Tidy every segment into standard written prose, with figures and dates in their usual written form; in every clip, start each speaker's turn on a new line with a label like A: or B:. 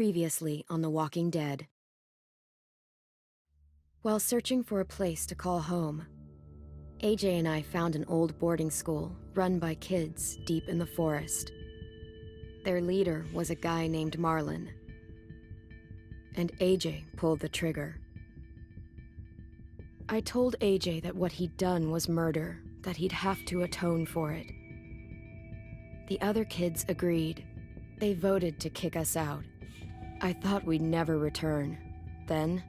A: Previously on The Walking Dead. While searching for a place to call home, AJ and I found an old boarding school run by kids deep in the forest. Their leader was a guy named Marlon, and AJ pulled the trigger. I told AJ that what he'd done was murder, that he'd have to atone for it. The other kids agreed. They voted to kick us out. I thought we'd never return. Then,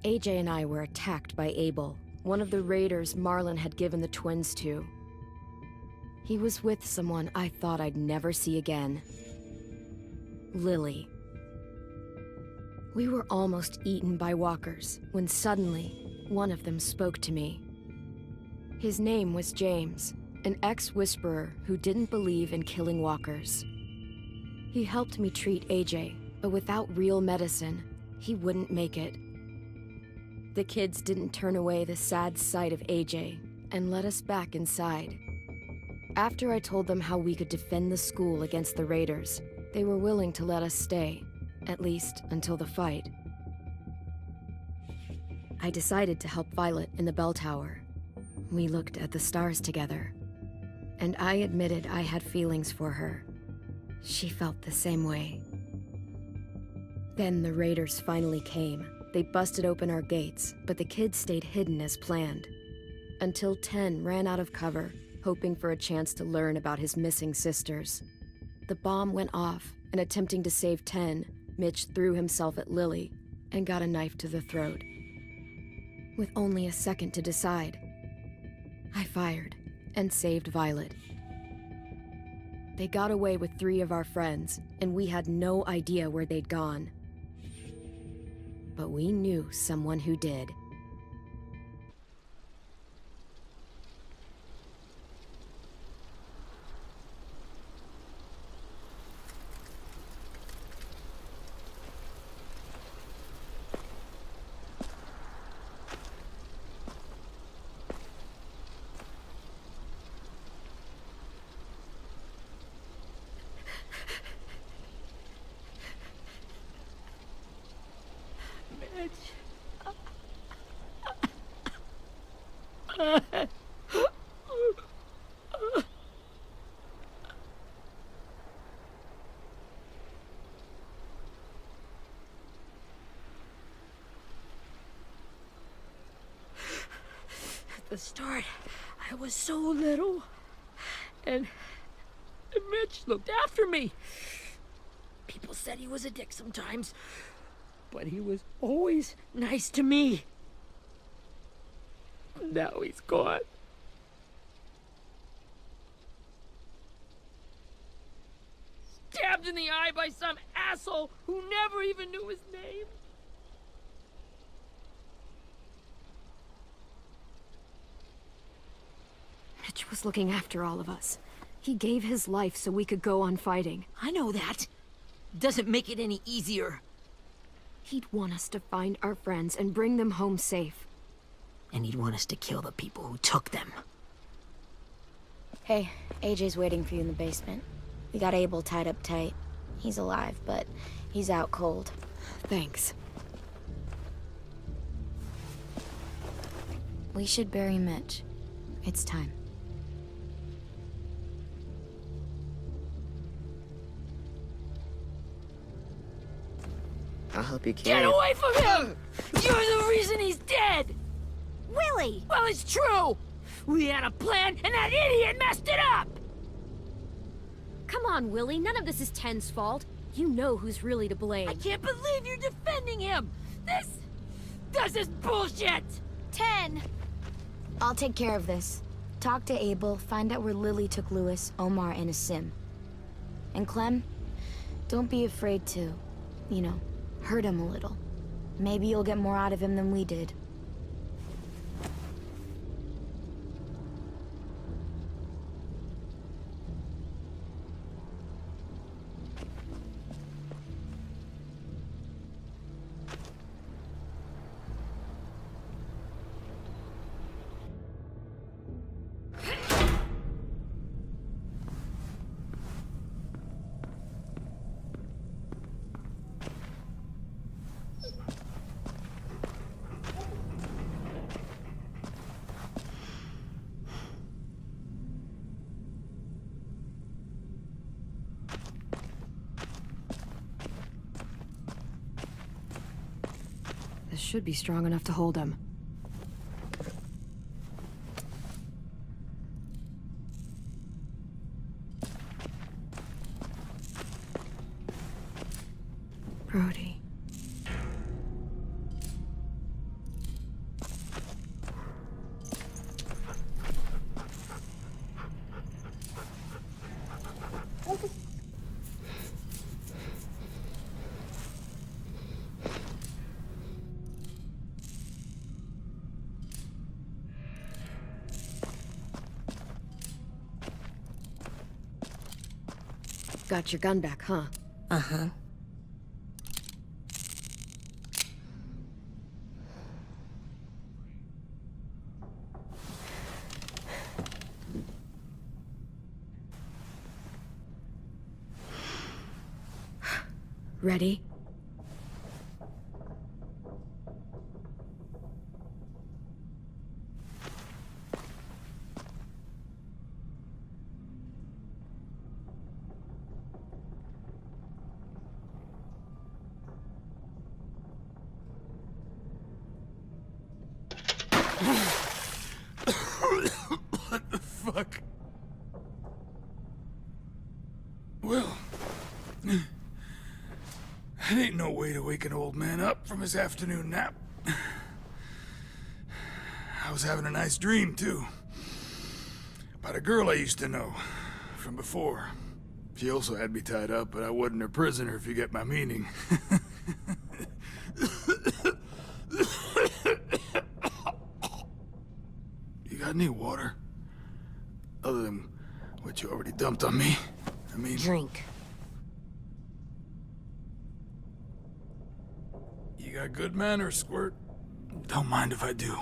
A: AJ and I were attacked by Abel, one of the raiders Marlon had given the twins to. He was with someone I thought I'd never see again. Lily. We were almost eaten by walkers when suddenly one of them spoke to me. His name was James, an ex-whisperer who didn't believe in killing walkers. He helped me treat AJ, but without real medicine, he wouldn't make it. The kids didn't turn away the sad sight of AJ and let us back inside. After I told them how we could defend the school against the raiders, they were willing to let us stay, at least until the fight. I decided to help Violet in the bell tower. We looked at the stars together, and I admitted I had feelings for her. She felt the same way. Then the raiders finally came. They busted open our gates, but the kids stayed hidden as planned. Until 10 ran out of cover, hoping for a chance to learn about his missing sisters. The bomb went off, and attempting to save 10, Mitch threw himself at Lily and got a knife to the throat. With only a second to decide, I fired and saved Violet. They got away with 3 of our friends, and we had no idea where they'd gone. But we knew someone who did.
B: At the start, I was so little, and Mitch looked after me. People said he was a dick sometimes, but he was always nice to me. Now he's gone. Stabbed in the eye by some asshole who never even knew his name.
A: Mitch was looking after all of us. He gave his life so we could go on fighting.
B: I know that. Doesn't make it any easier.
A: He'd want us to find our friends and bring them home safe.
B: And he'd want us to kill the people who took them.
C: Hey, AJ's waiting for you in the basement. We got Abel tied up tight. He's alive, but he's out cold.
A: Thanks.
C: We should bury Mitch. It's time.
D: I'll help you carry
B: Get
D: it.
B: away from him! You're the reason he's dead!
C: Willie!
B: Well, it's true! We had a plan, and that idiot messed it up!
A: Come on, Willie. None of this is Ten's fault. You know who's really to blame.
B: I can't believe you're defending him! This is bullshit!
C: 10! I'll take care of this. Talk to Abel, find out where Lily took Lewis, Omar, and Asim. And Clem, don't be afraid to, hurt him a little. Maybe you'll get more out of him than we did.
A: This should be strong enough to hold him. Brody. Got your gun back, huh?
C: Uh-huh.
A: Ready?
D: What the fuck? Well, that ain't no way to wake an old man up from his afternoon nap. I was having a nice dream, too. About a girl I used to know from before. She also had me tied up, but I wasn't her prisoner, if you get my meaning. You got any water? Other than what you already dumped on me? I mean...
C: Drink.
D: You got good manners, Squirt. Don't mind if I do.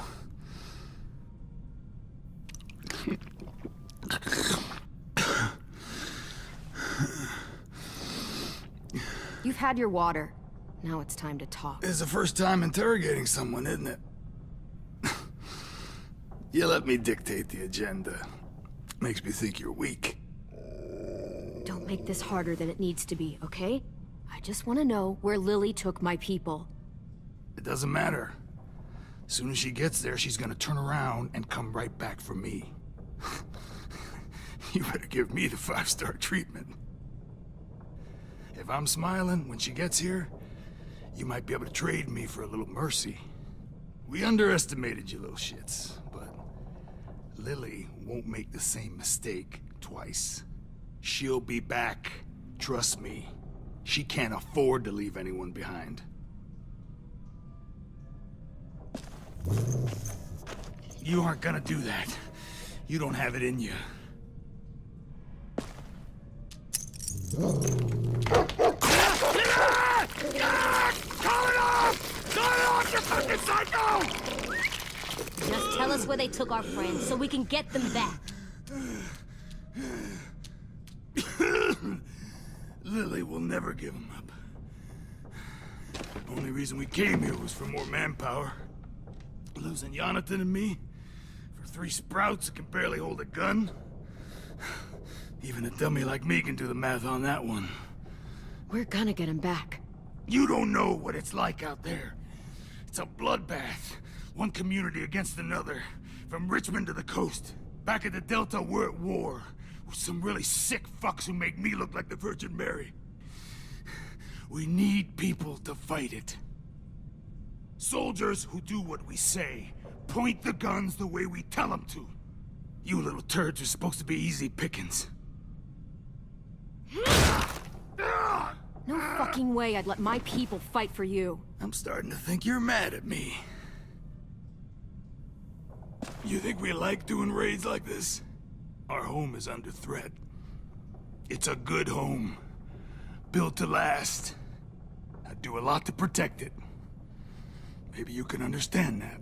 A: You've had your water. Now it's time to talk.
D: It's the first time interrogating someone, isn't it? You let me dictate the agenda. Makes me think you're weak.
A: Don't make this harder than it needs to be, okay? I just want to know where Lily took my people.
D: It doesn't matter. As soon as she gets there, she's gonna turn around and come right back for me. You better give me the 5-star treatment. If I'm smiling when she gets here, you might be able to trade me for a little mercy. We underestimated you little shits, but Lily won't make the same mistake twice. She'll be back. Trust me. She can't afford to leave anyone behind. You aren't gonna do that. You don't have it in you. Call it off! Call it off, you fucking psycho!
C: Just tell us where they took our friends so we can get them back.
D: Lily will never give him up. Only reason we came here was for more manpower. Losing Jonathan and me for 3 sprouts that can barely hold a gun. Even a dummy like me can do the math on that one.
A: We're gonna get him back.
D: You don't know what it's like out there. It's a bloodbath. One community against another. From Richmond to the coast. Back at the Delta, we're at war. With some really sick fucks who make me look like the Virgin Mary. We need people to fight it. Soldiers who do what we say. Point the guns the way we tell them to. You little turds are supposed to be easy pickings.
A: No fucking way I'd let my people fight for you.
D: I'm starting to think you're mad at me. You think we like doing raids like this? Our home is under threat. It's a good home. Built to last. I'd do a lot to protect it. Maybe you can understand that.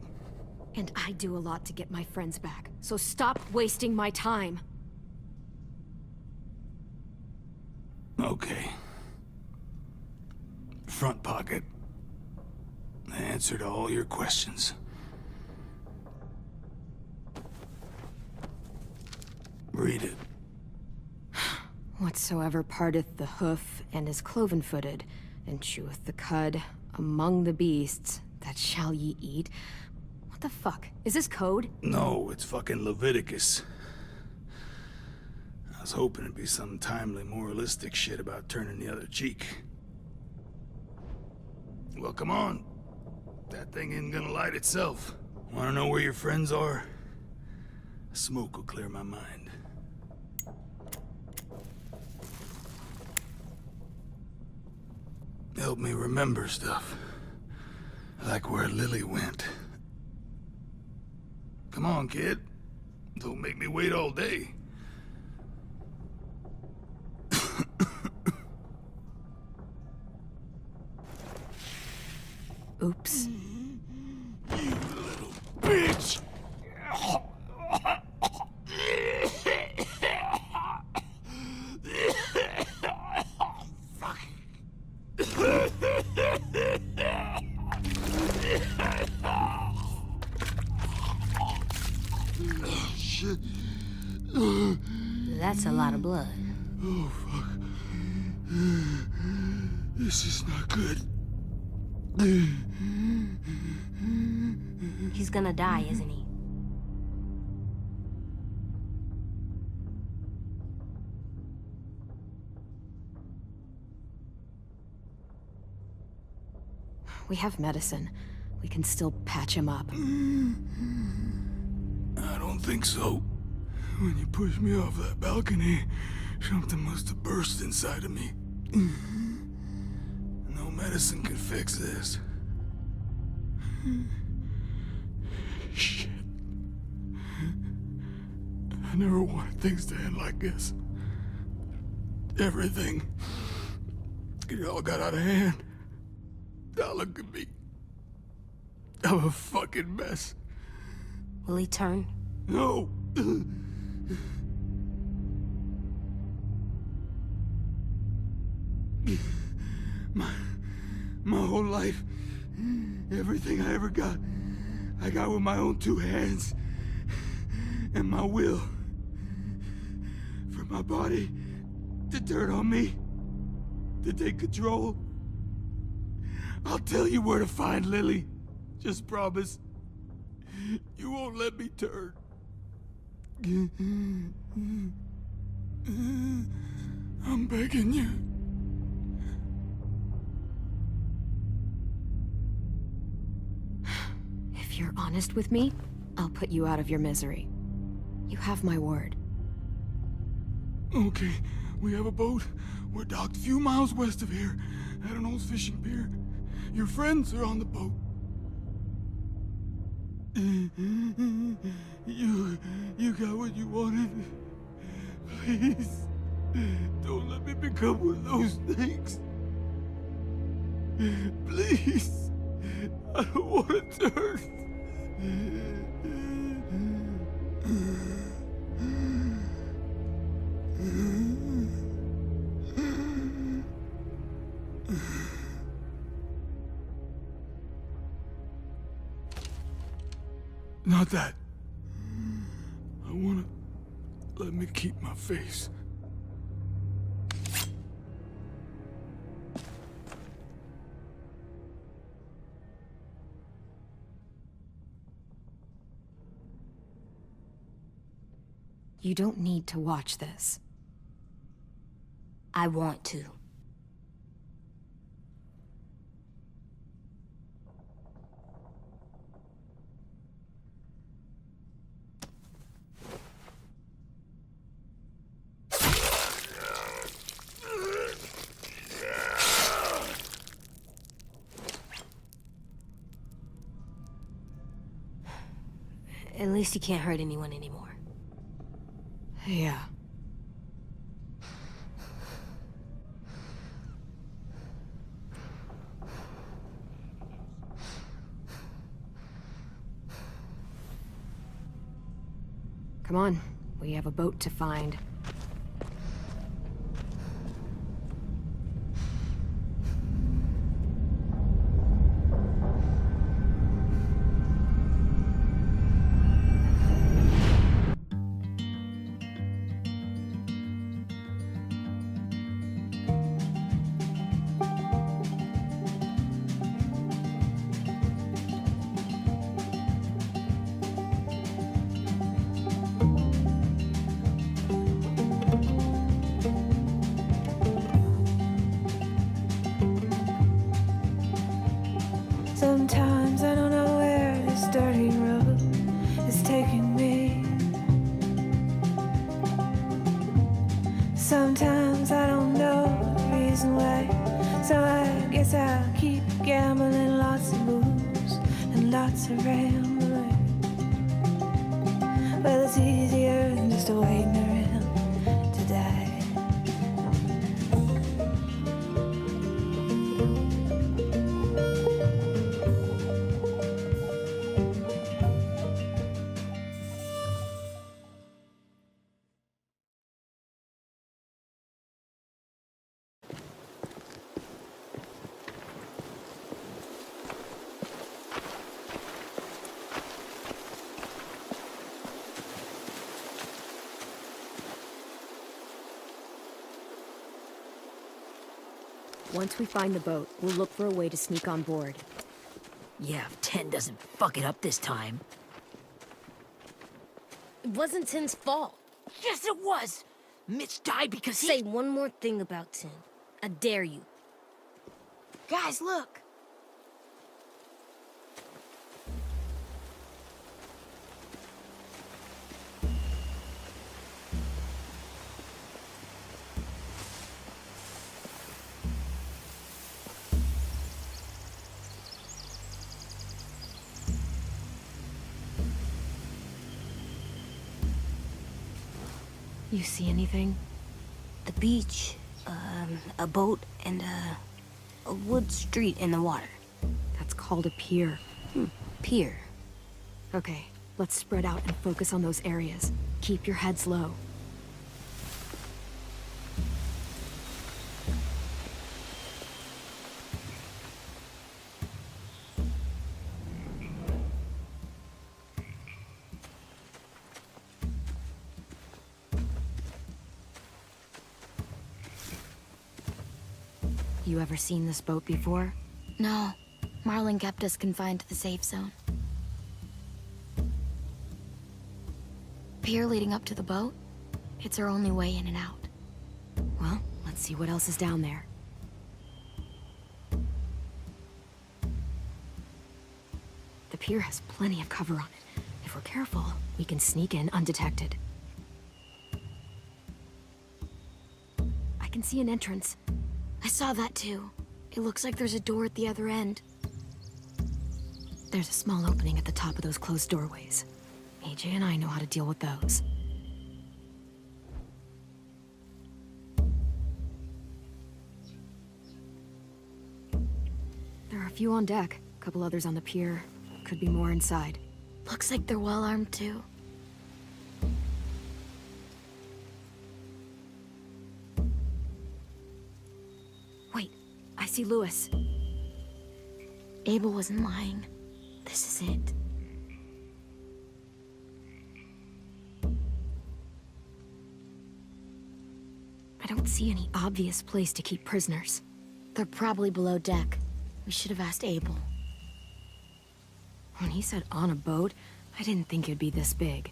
A: And I do a lot to get my friends back. So stop wasting my time.
D: Okay. Front pocket. The answer to all your questions. Read it.
A: Whatsoever parteth the hoof and is cloven-footed, and cheweth the cud among the beasts, That shall ye eat? What the fuck? Is this code?
D: No, it's fucking Leviticus. I was hoping it'd be some timely, moralistic shit about turning the other cheek. Well, come on. That thing ain't gonna light itself. Wanna know where your friends are? Smoke will clear my mind. Help me remember stuff. Like where Lily went. Come on, kid. Don't make me wait all day.
A: Oops.
D: You little bitch! Fuck. Shit.
C: That's a lot of blood.
D: Oh, fuck. This is not good.
C: He's gonna die, isn't he?
A: We have medicine. We can still patch him up.
D: I don't think so. When you pushed me off that balcony, something must have burst inside of me. No medicine can fix this. Shit. I never wanted things to end like this. Everything. It all got out of hand. Now look at me. I'm a fucking mess.
C: Will he turn?
D: No. My whole life, everything I ever got, I got with my own two hands and my will. For my body to turn on me, to take control. I'll tell you where to find Lily. Just promise. You won't let me turn. I'm begging you.
A: If you're honest with me, I'll put you out of your misery. You have my word.
D: Okay, we have a boat. We're docked a few miles west of here at an old fishing pier. Your friends are on the boat. You got what you wanted. Please, don't let me become one of those things. Please, I don't want to turn. Not that. I wanna let me keep my face.
A: You don't need to watch this.
C: I want to. At least he can't hurt anyone anymore.
A: Yeah. Come on, we have a boat to find.
E: guess I'll keep gambling, lots of moves and lots of rambling. Well, it's easier than just waiting around to die.
A: Once we find the boat, we'll look for a way to sneak on board.
B: Yeah, if 10 doesn't fuck it up this time.
F: It wasn't Tin's fault.
B: Yes, it was! Mitch died because he...
F: Say one more thing about Tin. I dare you.
C: Guys, look!
A: You see anything?
C: The beach, a boat, and a wood street in the water.
A: That's called a pier.
C: Pier.
A: Okay, let's spread out and focus on those areas. Keep your heads low. You ever seen this boat before?
C: No, Marlin kept us confined to the safe zone. Pier leading up to the boat? It's our only way in and out.
A: Well, let's see what else is down there. The pier has plenty of cover on it. If we're careful, we can sneak in undetected. I can see an entrance.
C: I saw that too. It looks like there's a door at the other end.
A: There's a small opening at the top of those closed doorways. AJ and I know how to deal with those. There are a few on deck, a couple others on the pier. Could be more inside.
C: Looks like they're well armed too.
A: Wait, I see Lewis.
C: Abel wasn't lying. This is it.
A: I don't see any obvious place to keep prisoners.
C: They're probably below deck. We should have asked Abel.
A: When he said on a boat, I didn't think it'd be this big.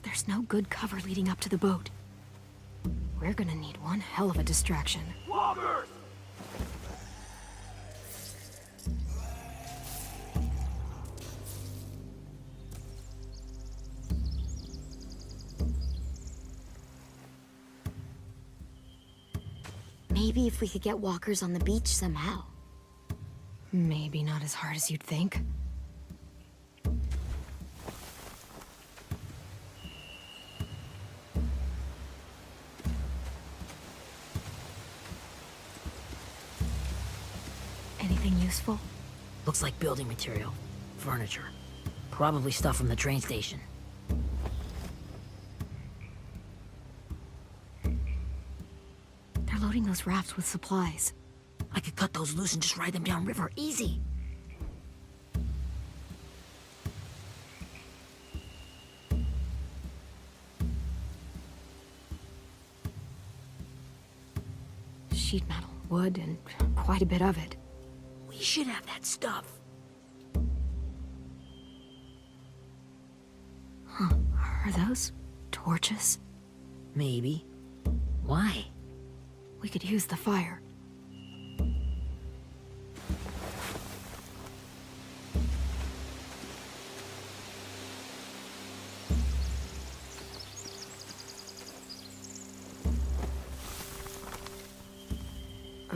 A: There's no good cover leading up to the boat. We're gonna need one hell of a distraction.
D: Walkers!
C: Maybe if we could get walkers on the beach somehow.
A: Maybe not as hard as you'd think. Anything useful?
B: Looks like building material. Furniture. Probably stuff from the train station.
A: They're loading those rafts with supplies.
B: I could cut those loose and just ride them downriver. Easy.
A: Sheet metal, wood, and quite a bit of it.
B: We should have that stuff.
A: Huh, are those torches?
B: Maybe. Why?
A: We could use the fire.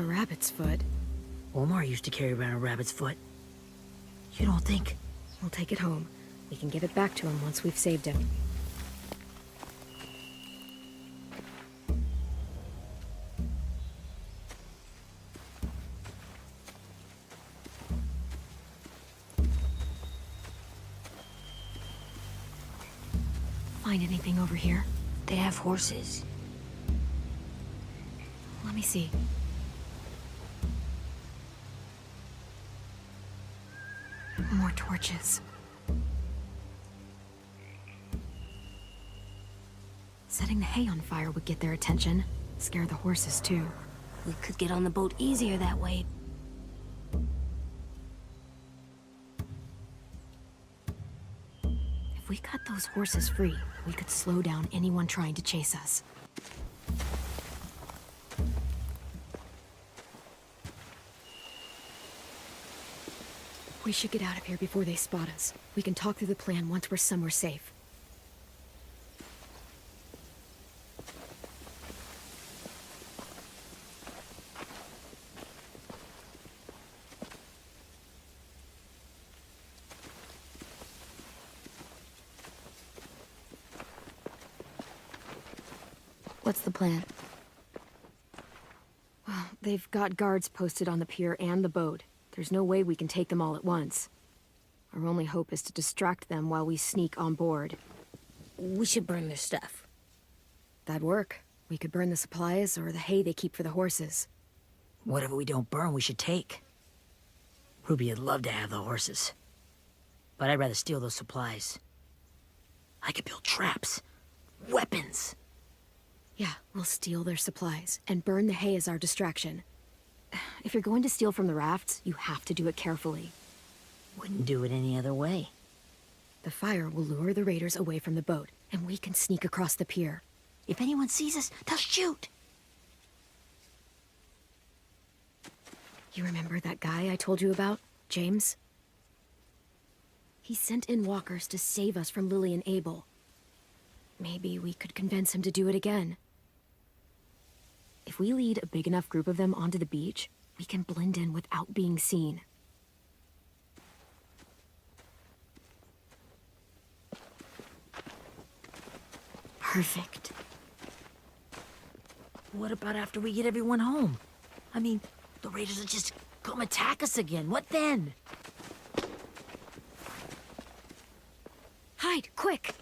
A: A rabbit's foot?
B: Omar used to carry around a rabbit's foot. You don't think?
A: We'll take it home. We can give it back to him once we've saved him. Find anything over here?
F: They have horses.
A: Let me see. More torches. Setting the hay on fire would get their attention. Scare the horses, too.
F: We could get on the boat easier that way.
A: If we cut those horses free, we could slow down anyone trying to chase us. We should get out of here before they spot us. We can talk through the plan once we're somewhere safe.
C: What's the plan?
A: Well, they've got guards posted on the pier and the boat. There's no way we can take them all at once. Our only hope is to distract them while we sneak on board.
F: We should burn their stuff.
A: That'd work. We could burn the supplies or the hay they keep for the horses.
B: Whatever we don't burn, we should take. Ruby would love to have the horses. But I'd rather steal those supplies. I could build traps. Weapons.
A: Yeah, we'll steal their supplies and burn the hay as our distraction. If you're going to steal from the rafts, you have to do it carefully.
B: Wouldn't do it any other way.
A: The fire will lure the raiders away from the boat, and we can sneak across the pier.
B: If anyone sees us, they'll shoot.
A: You remember that guy I told you about? James? He sent in walkers to save us from Lily and Abel. Maybe we could convince him to do it again. If we lead a big enough group of them onto the beach, we can blend in without being seen.
C: Perfect.
B: What about after we get everyone home? I mean, the raiders will just come attack us again. What then?
A: Hide, quick!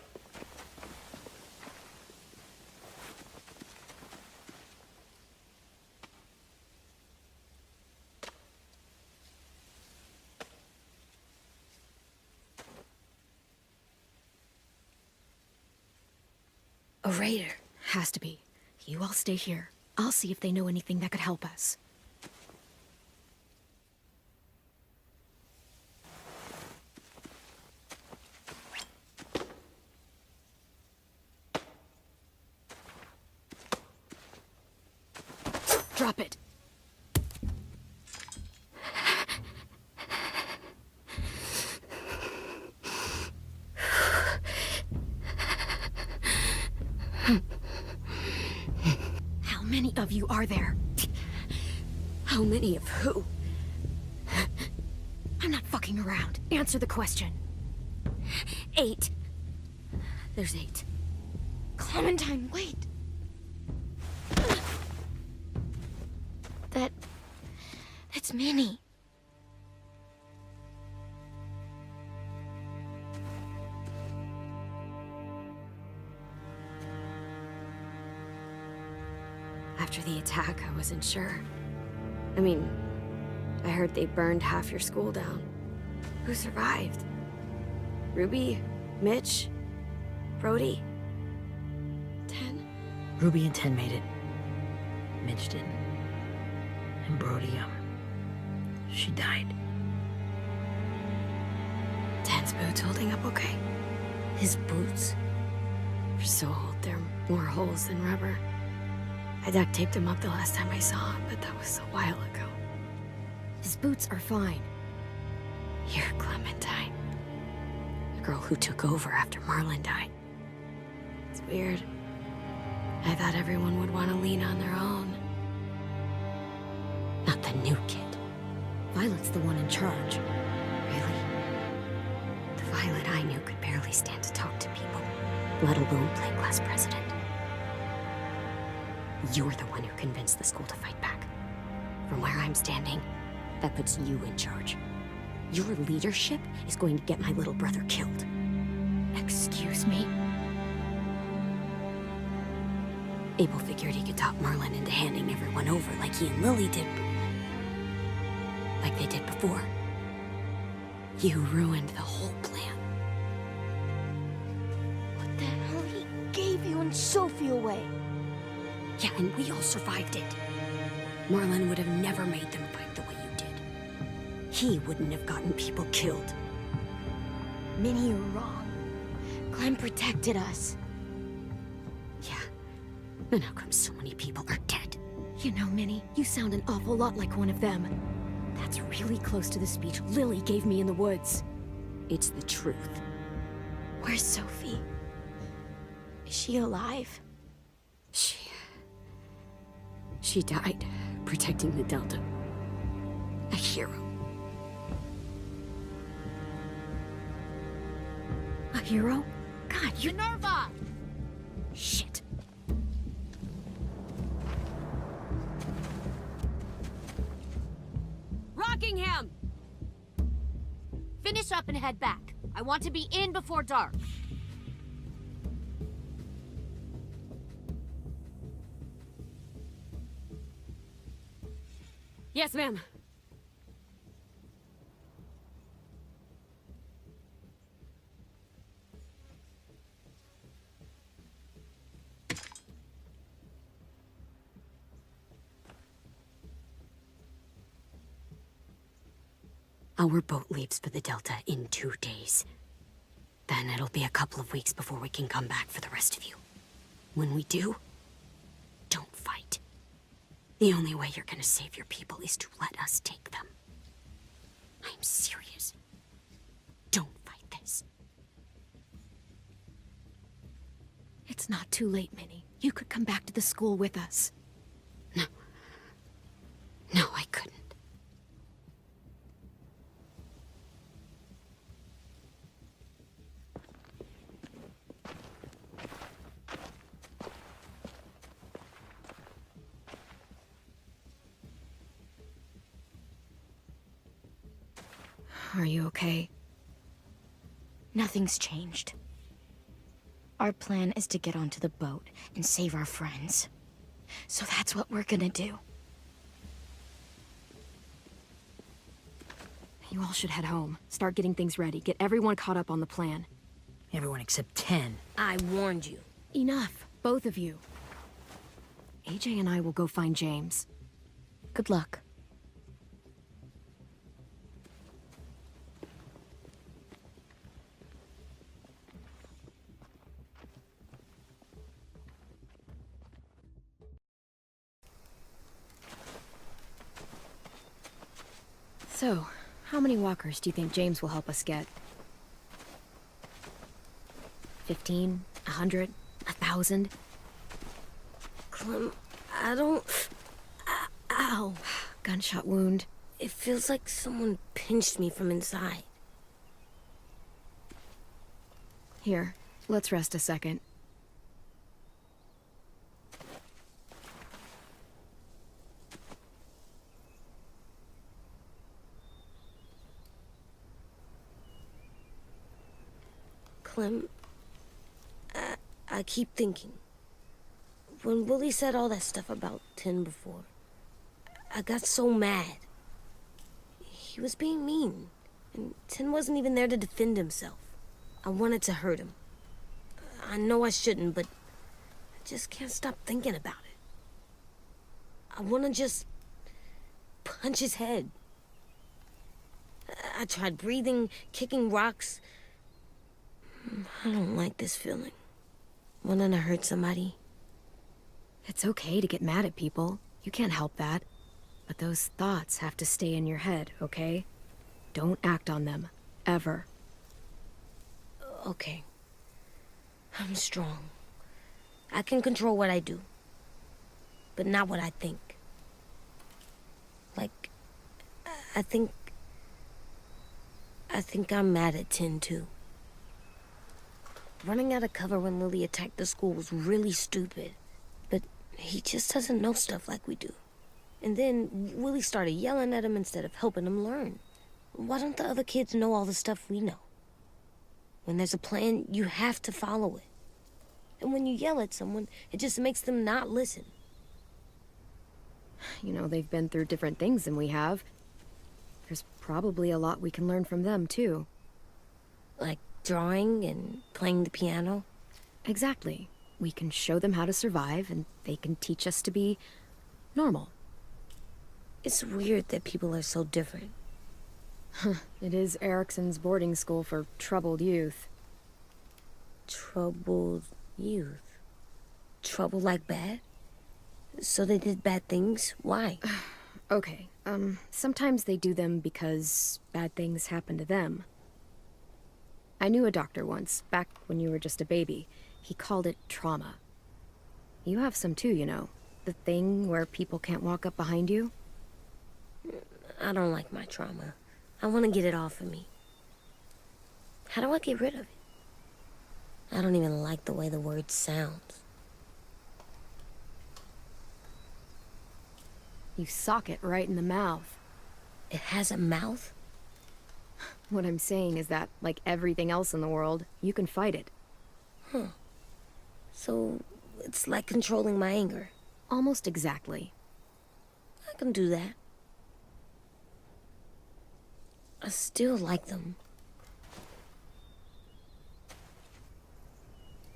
A: A raider. Has to be. You all stay here. I'll see if they know anything that could help us. Drop it. How many of you are there? How many of who? I'm not fucking around. Answer the question. 8. There's 8.
C: Clementine, wait. That's Minnie.
A: After the attack, I wasn't sure. I mean, I heard they burned half your school down. Who survived? Ruby? Mitch? Brody? 10?
B: Ruby and 10 made it. Mitch didn't. And Brody, she died.
A: 10's boots holding up okay?
F: His boots.
A: They're so old, there are more holes than rubber. I duct taped him up the last time I saw him, but that was a while ago. His boots are fine. You're Clementine. The girl who took over after Marlon died. It's weird. I thought everyone would want to lean on their own.
F: The new kid.
A: Violet's the one in charge.
F: Really? The Violet I knew could barely stand to talk to people, let alone play class president. You're the one who convinced the school to fight back. From where I'm standing, that puts you in charge. Your leadership is going to get my little brother killed.
A: Excuse me?
F: Abel figured he could talk Merlin into handing everyone over like he and Lily did. Like they did before. You ruined the whole plan.
C: What the hell? He gave you and Sophie away.
F: Yeah, and we all survived it. Merlin would have never made them fight the way you did. He wouldn't have gotten people killed.
C: Minnie, you're wrong. Clem protected us.
F: Yeah. And how come so many people are dead?
A: You know, Minnie, you sound an awful lot like one of them. That's really close to the speech Lily gave me in the woods.
F: It's the truth.
C: Where's Sophie? Is she alive?
F: She died protecting the Delta. A hero.
A: A hero? God, you...
B: Minerva!
A: Shit.
B: Rockingham! Finish up and head back. I want to be in before dark.
A: Yes, ma'am.
F: Our boat leaves for the Delta in 2 days. Then it'll be a couple of weeks before we can come back for the rest of you. When we do, don't fight. The only way you're gonna save your people is to let us take them. I'm serious. Don't fight this.
A: It's not too late, Minnie. You could come back to the school with us.
F: No. No, I couldn't.
A: Are you okay?
C: Nothing's changed. Our plan is to get onto the boat and save our friends. So that's what we're gonna do.
A: You all should head home. Start getting things ready. Get everyone caught up on the plan.
B: Everyone except 10.
F: I warned you.
A: Enough, both of you. AJ and I will go find James.
C: Good luck.
A: So, how many walkers do you think James will help us get? 15? 100? 1,000?
F: Clem, I don't... Ow.
A: Gunshot wound.
F: It feels like someone pinched me from inside.
A: Here, let's rest a second.
F: Clem, I keep thinking. When Willie said all that stuff about Tin before, I got so mad. He was being mean, and Tin wasn't even there to defend himself. I wanted to hurt him. I know I shouldn't, but I just can't stop thinking about it. I want to just punch his head. I tried breathing, kicking rocks. I don't like this feeling. Wanting to hurt somebody.
A: It's okay to get mad at people. You can't help that. But those thoughts have to stay in your head, okay? Don't act on them. Ever.
F: Okay. I'm strong. I can control what I do. But not what I think. Like, I think... I think I'm mad at Tin, too. Running out of cover when Lily attacked the school was really stupid. But he just doesn't know stuff like we do. And then Willie started yelling at him instead of helping him learn. Why don't the other kids know all the stuff we know? When there's a plan, you have to follow it. And when you yell at someone, it just makes them not listen.
A: You know, they've been through different things than we have. There's probably a lot we can learn from them, too.
F: Like drawing and playing the piano.
A: Exactly. We can show them how to survive, and they can teach us to be normal.
F: It's weird that people are so different.
A: It is Erickson's boarding school for troubled youth.
F: Troubled youth? Trouble like bad? So they did bad things? Why?
A: Okay, sometimes they do them because bad things happen to them. I knew a doctor once, back when you were just a baby. He called it trauma. You have some too, you know. The thing where people can't walk up behind you.
F: I don't like my trauma. I want to get it off of me. How do I get rid of it? I don't even like the way the word sounds.
A: You sock it right in the mouth.
F: It has a mouth?
A: What I'm saying is that, like everything else in the world, you can fight it.
F: Huh. So, it's like controlling my anger.
A: Almost exactly.
F: I can do that. I still like them.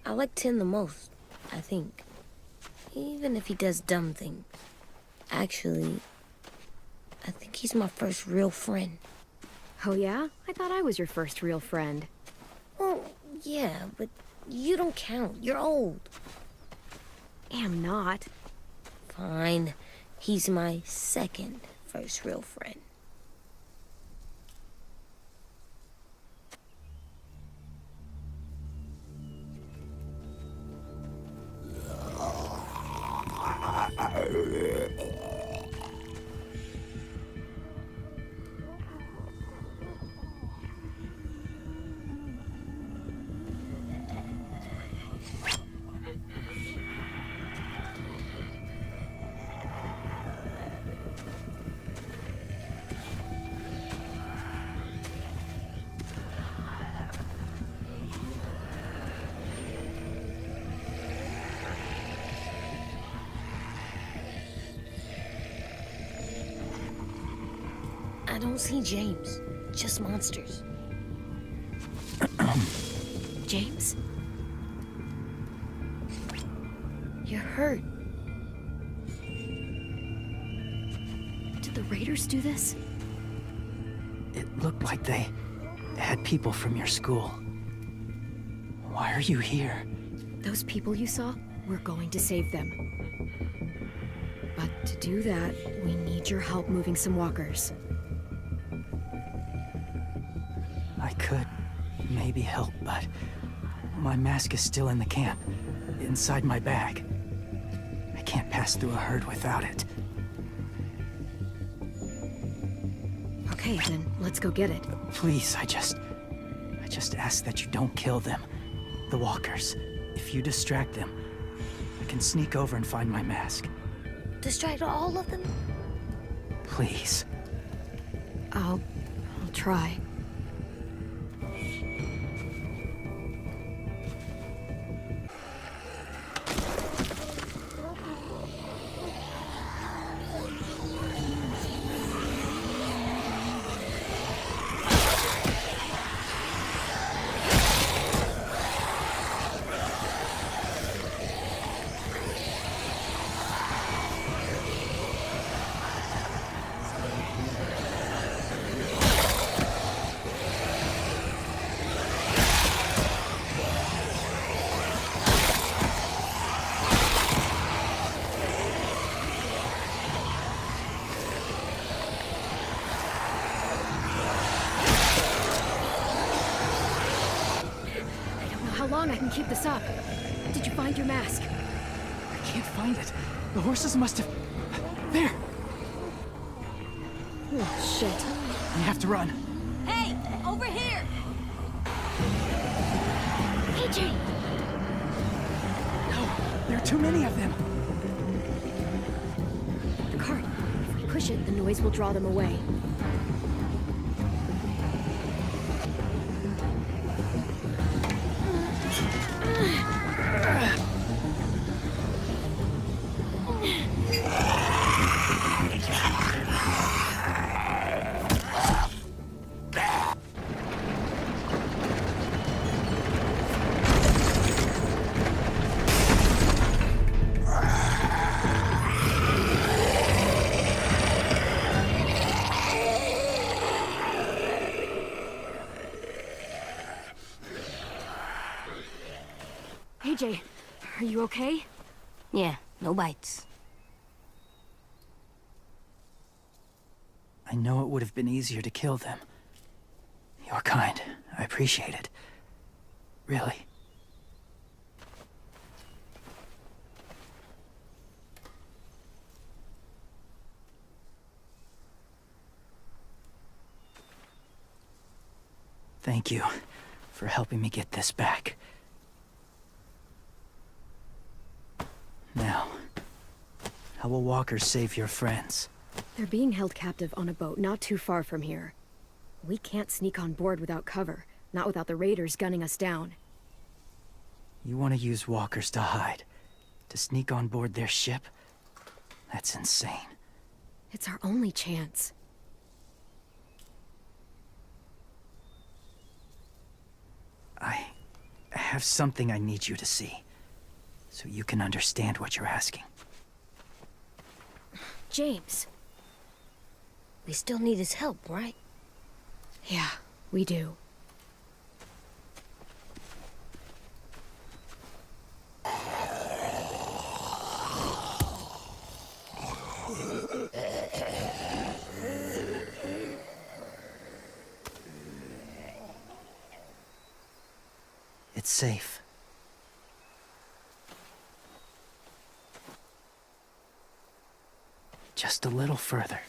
F: I like Tin the most, I think. Even if he does dumb things. Actually, I think he's my first real friend.
A: Oh yeah? I thought I was your first real friend.
F: Well, yeah, but you don't count. You're old.
A: Am not.
F: Fine. He's my second first real friend. I don't see James, just monsters.
A: James? You're hurt. Did the raiders do this?
G: It looked like they had people from your school. Why are you here?
A: Those people you saw, we're going to save them. But to do that, we need your help moving some walkers.
G: I could maybe help, but my mask is still in the camp, inside my bag. I can't pass through a herd without it.
A: Okay, then let's go get it.
G: Please, I just ask that you don't kill them. The walkers. If you distract them, I can sneak over and find my mask.
F: Distract all of them?
G: Please.
A: I'll try. How long I can keep this up? Did you find your mask?
G: I can't find it. The horses must have... There!
A: Oh, shit.
G: We have to run.
F: Hey, over here!
C: AJ!
G: No, there are too many of them.
A: The cart. If we push it, the noise will draw them away. AJ, are you okay?
F: Yeah, no bites.
G: I know it would have been easier to kill them. You're kind. I appreciate it. Really. Thank you for helping me get this back. Now, how will walkers save your friends?
A: They're being held captive on a boat not too far from here. We can't sneak on board without cover, not without the raiders gunning us down.
G: You want to use walkers to hide? To sneak on board their ship? That's insane.
A: It's our only chance.
G: I have something I need you to see, so you can understand what you're asking.
A: James.
F: We still need his help, right?
A: Yeah, we do.
G: It's safe. Just a little further.